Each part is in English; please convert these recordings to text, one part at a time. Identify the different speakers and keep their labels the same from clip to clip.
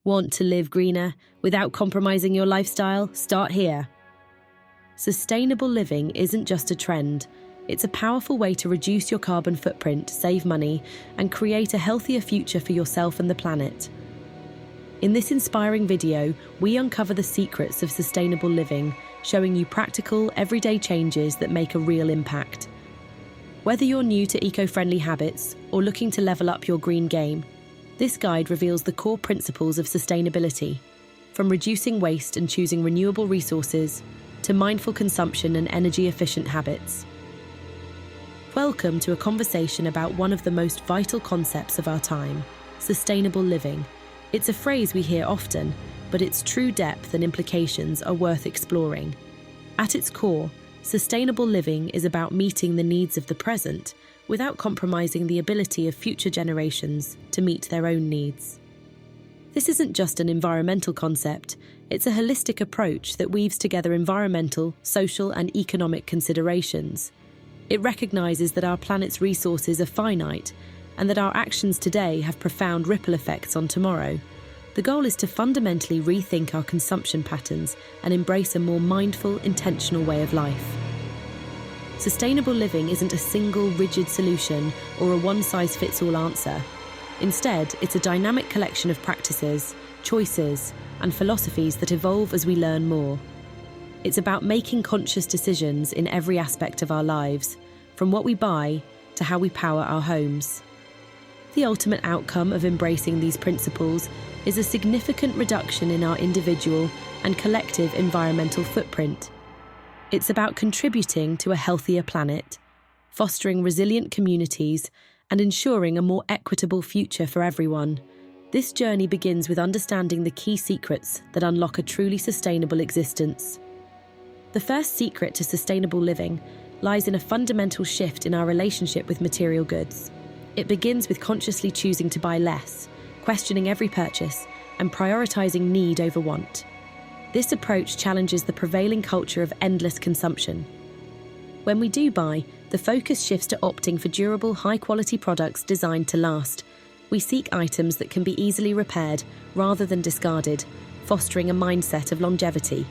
Speaker 1: Want to live greener without compromising your lifestyle? Start here. Sustainable living isn't just a trend. It's a powerful way to reduce your carbon footprint, save money, and create a healthier future for yourself and the planet. In this inspiring video, we uncover the secrets of sustainable living, showing you practical, everyday changes that make a real impact. Whether you're new to eco-friendly habits or looking to level up your green game, this guide reveals the core principles of sustainability, from reducing waste and choosing renewable resources to mindful consumption and energy-efficient habits. Welcome to a conversation about one of the most vital concepts of our time, sustainable living. It's a phrase we hear often, but its true depth and implications are worth exploring. At its core, sustainable living is about meeting the needs of the present without compromising the ability of future generations to meet their own needs. This isn't just an environmental concept, it's a holistic approach that weaves together environmental, social, and economic considerations. It recognizes that our planet's resources are finite and that our actions today have profound ripple effects on tomorrow. The goal is to fundamentally rethink our consumption patterns and embrace a more mindful, intentional way of life. Sustainable living isn't a single, rigid solution or a one-size-fits-all answer. Instead, it's a dynamic collection of practices, choices, and philosophies that evolve as we learn more. It's about making conscious decisions in every aspect of our lives, from what we buy to how we power our homes. The ultimate outcome of embracing these principles is a significant reduction in our individual and collective environmental footprint. It's about contributing to a healthier planet, fostering resilient communities, and ensuring a more equitable future for everyone. This journey begins with understanding the key secrets that unlock a truly sustainable existence. The first secret to sustainable living lies in a fundamental shift in our relationship with material goods. It begins with consciously choosing to buy less, questioning every purchase, and prioritizing need over want. This approach challenges the prevailing culture of endless consumption. When we do buy, the focus shifts to opting for durable, high-quality products designed to last. We seek items that can be easily repaired rather than discarded, fostering a mindset of longevity.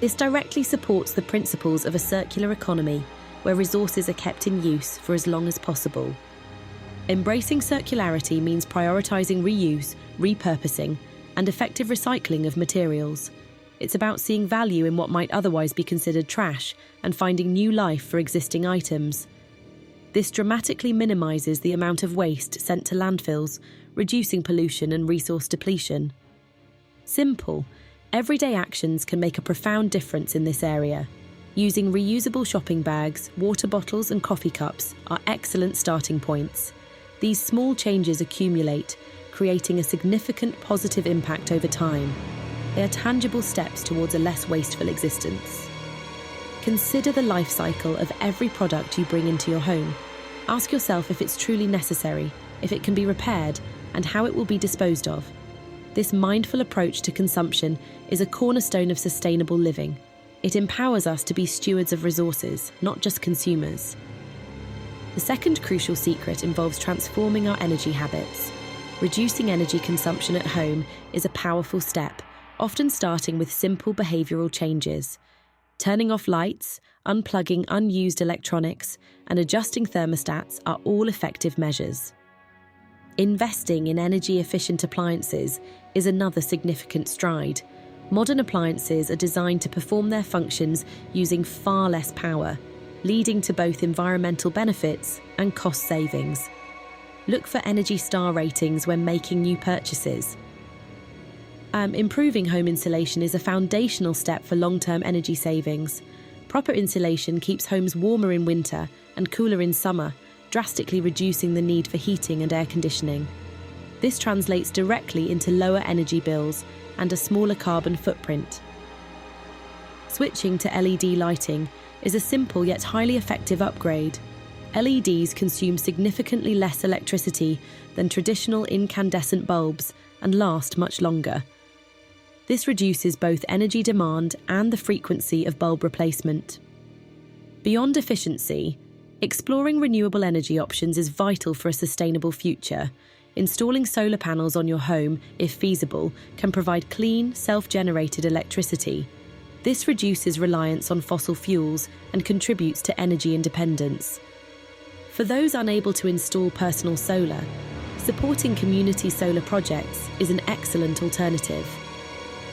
Speaker 1: This directly supports the principles of a circular economy, where resources are kept in use for as long as possible. Embracing circularity means prioritizing reuse, repurposing, and effective recycling of materials. It's about seeing value in what might otherwise be considered trash and finding new life for existing items. This dramatically minimizes the amount of waste sent to landfills, reducing pollution and resource depletion. Simple, everyday actions can make a profound difference in this area. Using reusable shopping bags, water bottles, and coffee cups are excellent starting points. These small changes accumulate, creating a significant positive impact over time. They are tangible steps towards a less wasteful existence. Consider the life cycle of every product you bring into your home. Ask yourself if it's truly necessary, if it can be repaired, and how it will be disposed of. This mindful approach to consumption is a cornerstone of sustainable living. It empowers us to be stewards of resources, not just consumers. The second crucial secret involves transforming our energy habits. Reducing energy consumption at home is a powerful step, often starting with simple behavioral changes. Turning off lights, unplugging unused electronics, and adjusting thermostats are all effective measures. Investing in energy-efficient appliances is another significant stride. Modern appliances are designed to perform their functions using far less power, leading to both environmental benefits and cost savings. Look for Energy Star ratings when making new purchases. Improving home insulation is a foundational step for long-term energy savings. Proper insulation keeps homes warmer in winter and cooler in summer, drastically reducing the need for heating and air conditioning. This translates directly into lower energy bills and a smaller carbon footprint. Switching to LED lighting is a simple yet highly effective upgrade. LEDs consume significantly less electricity than traditional incandescent bulbs and last much longer. This reduces both energy demand and the frequency of bulb replacement. Beyond efficiency, exploring renewable energy options is vital for a sustainable future. Installing solar panels on your home, if feasible, can provide clean, self-generated electricity. This reduces reliance on fossil fuels and contributes to energy independence. For those unable to install personal solar, supporting community solar projects is an excellent alternative.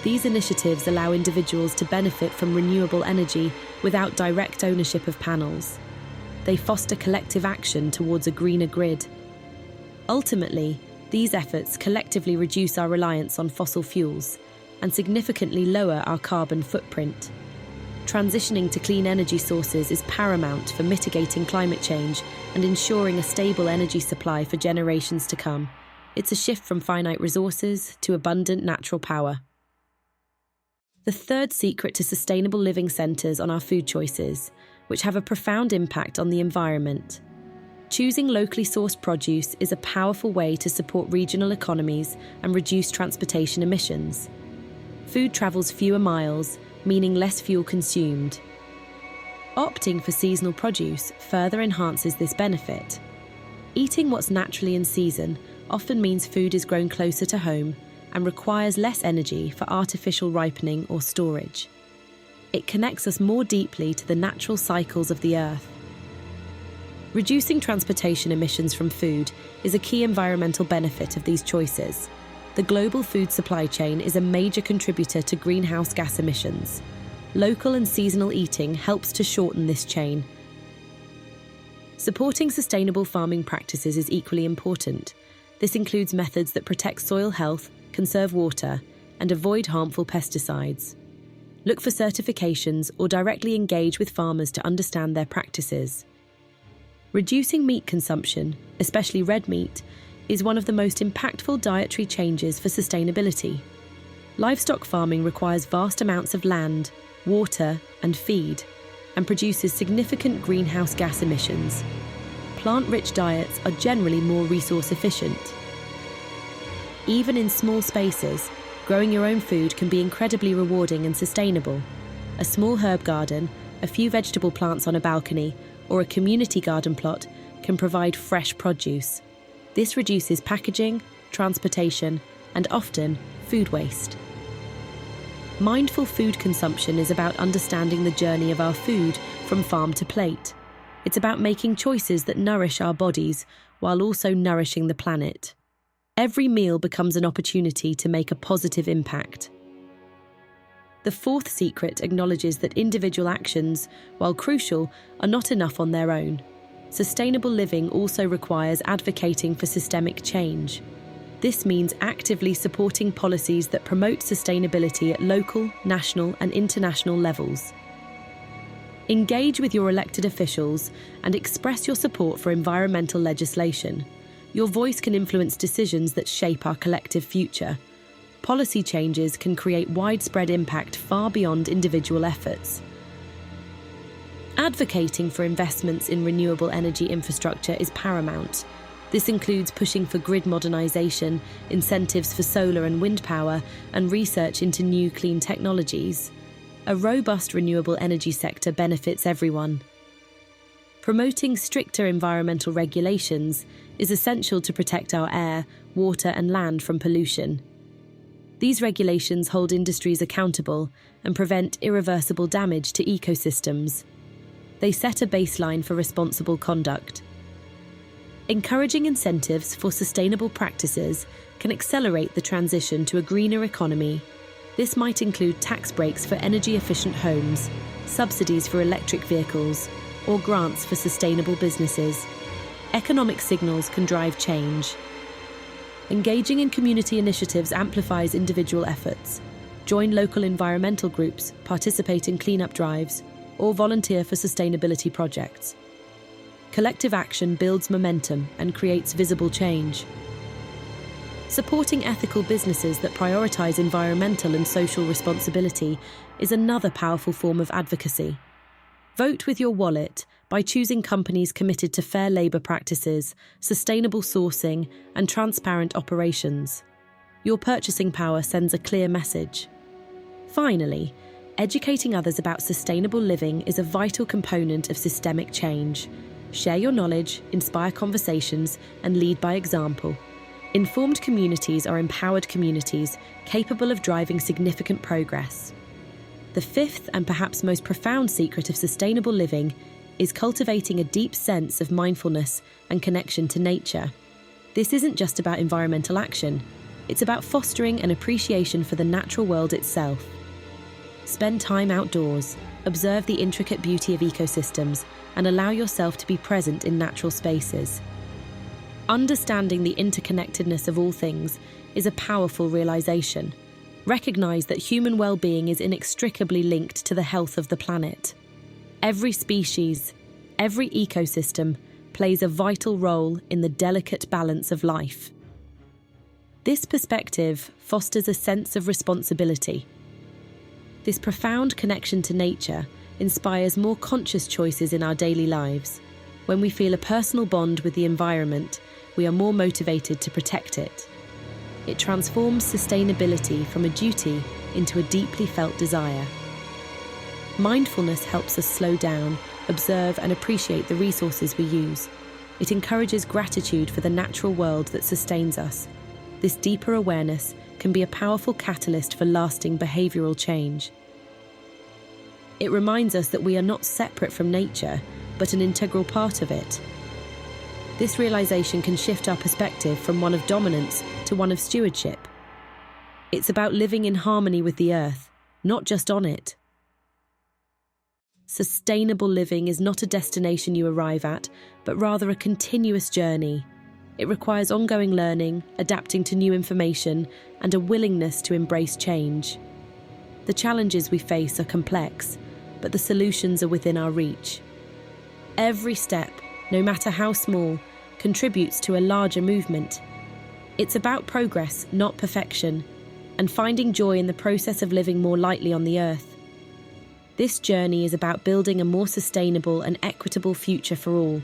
Speaker 1: These initiatives allow individuals to benefit from renewable energy without direct ownership of panels. They foster collective action towards a greener grid. Ultimately, these efforts collectively reduce our reliance on fossil fuels and significantly lower our carbon footprint. Transitioning to clean energy sources is paramount for mitigating climate change and ensuring a stable energy supply for generations to come. It's a shift from finite resources to abundant natural power. The third secret to sustainable living centres on our food choices, which have a profound impact on the environment. Choosing locally sourced produce is a powerful way to support regional economies and reduce transportation emissions. Food travels fewer miles, meaning less fuel consumed. Opting for seasonal produce further enhances this benefit. Eating what's naturally in season often means food is grown closer to home and requires less energy for artificial ripening or storage. It connects us more deeply to the natural cycles of the earth. Reducing transportation emissions from food is a key environmental benefit of these choices. The global food supply chain is a major contributor to greenhouse gas emissions. Local and seasonal eating helps to shorten this chain. Supporting sustainable farming practices is equally important. This includes methods that protect soil health, conserve water, and avoid harmful pesticides. Look for certifications or directly engage with farmers to understand their practices. Reducing meat consumption, especially red meat, is one of the most impactful dietary changes for sustainability. Livestock farming requires vast amounts of land, water, and feed, and produces significant greenhouse gas emissions. Plant-rich diets are generally more resource efficient. Even in small spaces, growing your own food can be incredibly rewarding and sustainable. A small herb garden, a few vegetable plants on a balcony, or a community garden plot can provide fresh produce. This reduces packaging, transportation, and often food waste. Mindful food consumption is about understanding the journey of our food from farm to plate. It's about making choices that nourish our bodies while also nourishing the planet. Every meal becomes an opportunity to make a positive impact. The fourth secret acknowledges that individual actions, while crucial, are not enough on their own. Sustainable living also requires advocating for systemic change. This means actively supporting policies that promote sustainability at local, national, and international levels. Engage with your elected officials and express your support for environmental legislation. Your voice can influence decisions that shape our collective future. Policy changes can create widespread impact far beyond individual efforts. Advocating for investments in renewable energy infrastructure is paramount. This includes pushing for grid modernisation, incentives for solar and wind power, and research into new clean technologies. A robust renewable energy sector benefits everyone. Promoting stricter environmental regulations is essential to protect our air, water, and land from pollution. These regulations hold industries accountable and prevent irreversible damage to ecosystems. They set a baseline for responsible conduct. Encouraging incentives for sustainable practices can accelerate the transition to a greener economy. This might include tax breaks for energy-efficient homes, subsidies for electric vehicles, or grants for sustainable businesses. Economic signals can drive change. Engaging in community initiatives amplifies individual efforts. Join local environmental groups, participate in cleanup drives, or volunteer for sustainability projects. Collective action builds momentum and creates visible change. Supporting ethical businesses that prioritize environmental and social responsibility is another powerful form of advocacy. Vote with your wallet by choosing companies committed to fair labor practices, sustainable sourcing, and transparent operations. Your purchasing power sends a clear message. Finally, educating others about sustainable living is a vital component of systemic change. Share your knowledge, inspire conversations, and lead by example. Informed communities are empowered communities capable of driving significant progress. The fifth and perhaps most profound secret of sustainable living is cultivating a deep sense of mindfulness and connection to nature. This isn't just about environmental action, it's about fostering an appreciation for the natural world itself. Spend time outdoors, observe the intricate beauty of ecosystems, and allow yourself to be present in natural spaces. Understanding the interconnectedness of all things is a powerful realization. Recognize that human well-being is inextricably linked to the health of the planet. Every species, every ecosystem plays a vital role in the delicate balance of life. This perspective fosters a sense of responsibility. This profound connection to nature inspires more conscious choices in our daily lives. When we feel a personal bond with the environment, we are more motivated to protect it. It transforms sustainability from a duty into a deeply felt desire. Mindfulness helps us slow down, observe and appreciate the resources we use. It encourages gratitude for the natural world that sustains us. This deeper awareness can be a powerful catalyst for lasting behavioral change. It reminds us that we are not separate from nature, but an integral part of it. This realization can shift our perspective from one of dominance to one of stewardship. It's about living in harmony with the earth, not just on it. Sustainable living is not a destination you arrive at, but rather a continuous journey. It requires ongoing learning, adapting to new information, and a willingness to embrace change. The challenges we face are complex, but the solutions are within our reach. Every step, no matter how small, contributes to a larger movement. It's about progress, not perfection, and finding joy in the process of living more lightly on the earth. This journey is about building a more sustainable and equitable future for all.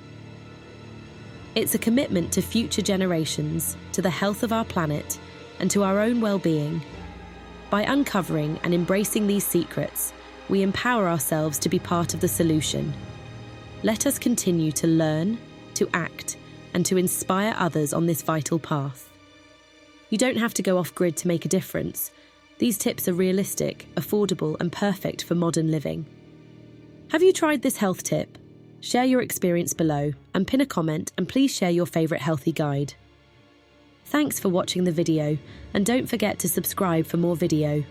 Speaker 1: It's a commitment to future generations, to the health of our planet, and to our own well-being. By uncovering and embracing these secrets, we empower ourselves to be part of the solution. Let us continue to learn, to act, and to inspire others on this vital path. You don't have to go off-grid to make a difference. These tips are realistic, affordable, and perfect for modern living. Have you tried this health tip? Share your experience below and pin a comment, and please share your favourite healthy guide. Thanks for watching the video, and don't forget to subscribe for more video.